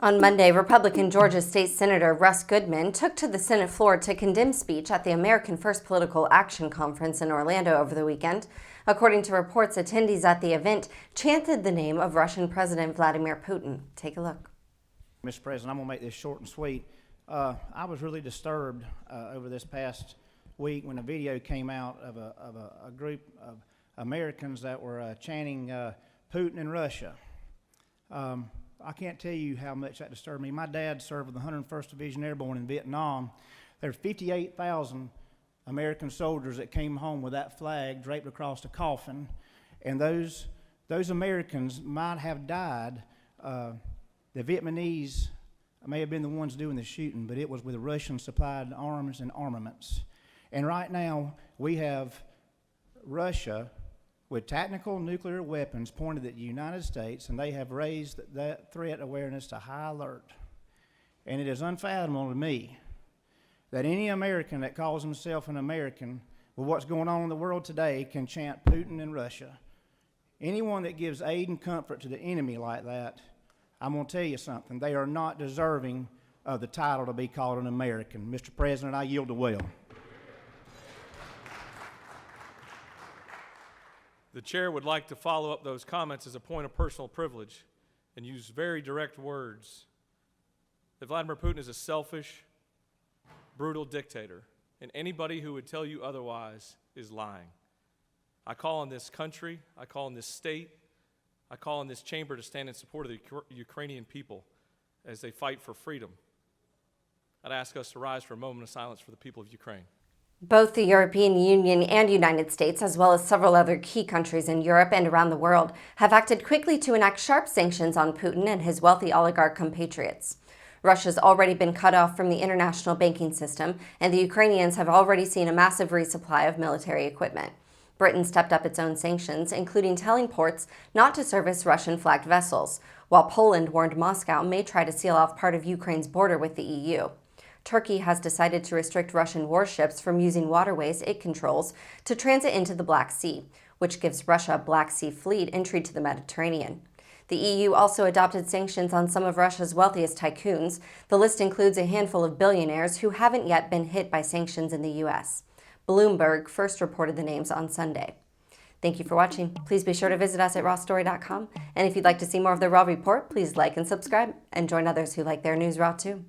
On Monday, Republican Georgia State Senator Russ Goodman took to the Senate floor to condemn speech at the American First Political Action Conference in Orlando over the weekend. According to reports, attendees at the event chanted the name of Russian President Vladimir Putin. Take a look. Mr. President, I'm going to make this short and sweet. I was really disturbed over this past week when a video came out of a group of Americans that were chanting Putin and Russia. I can't tell you how much that disturbed me. My dad served with the 101st Division Airborne in Vietnam. There were 58,000 American soldiers that came home with that flag draped across a coffin, and those Americans might have died. The Vietnamese may have been the ones doing the shooting, but it was with Russian-supplied arms and armaments. And right now, we have Russia with tactical nuclear weapons pointed at the United States, and they have raised that threat awareness to high alert. And it is unfathomable to me that any American that calls himself an American with what's going on in the world today can chant Putin and Russia. Anyone that gives aid and comfort to the enemy like that, I'm going to tell you something, they are not deserving of the title to be called an American. Mr. President, I yield the will. The chair would like to follow up those comments as a point of personal privilege and use very direct words that Vladimir Putin is a selfish, brutal dictator, and anybody who would tell you otherwise is lying. I call on this country, I call on this state, I call on this chamber to stand in support of the Ukrainian people as they fight for freedom. I'd ask us to rise for a moment of silence for the people of Ukraine. Both the European Union and United States, as well as several other key countries in Europe and around the world, have acted quickly to enact sharp sanctions on Putin and his wealthy oligarch compatriots. Russia's already been cut off from the international banking system, and the Ukrainians have already seen a massive resupply of military equipment. Britain stepped up its own sanctions, including telling ports not to service Russian-flagged vessels, while Poland warned Moscow may try to seal off part of Ukraine's border with the EU. Turkey has decided to restrict Russian warships from using waterways it controls to transit into the Black Sea, which gives Russia a Black Sea fleet entry to the Mediterranean. The EU also adopted sanctions on some of Russia's wealthiest tycoons. The list includes a handful of billionaires who haven't yet been hit by sanctions in the U.S. Bloomberg first reported the names on Sunday. Thank you for watching. Please be sure to visit us at rawstory.com. And if you'd like to see more of the Raw Report, please like and subscribe and join others who like their news raw too.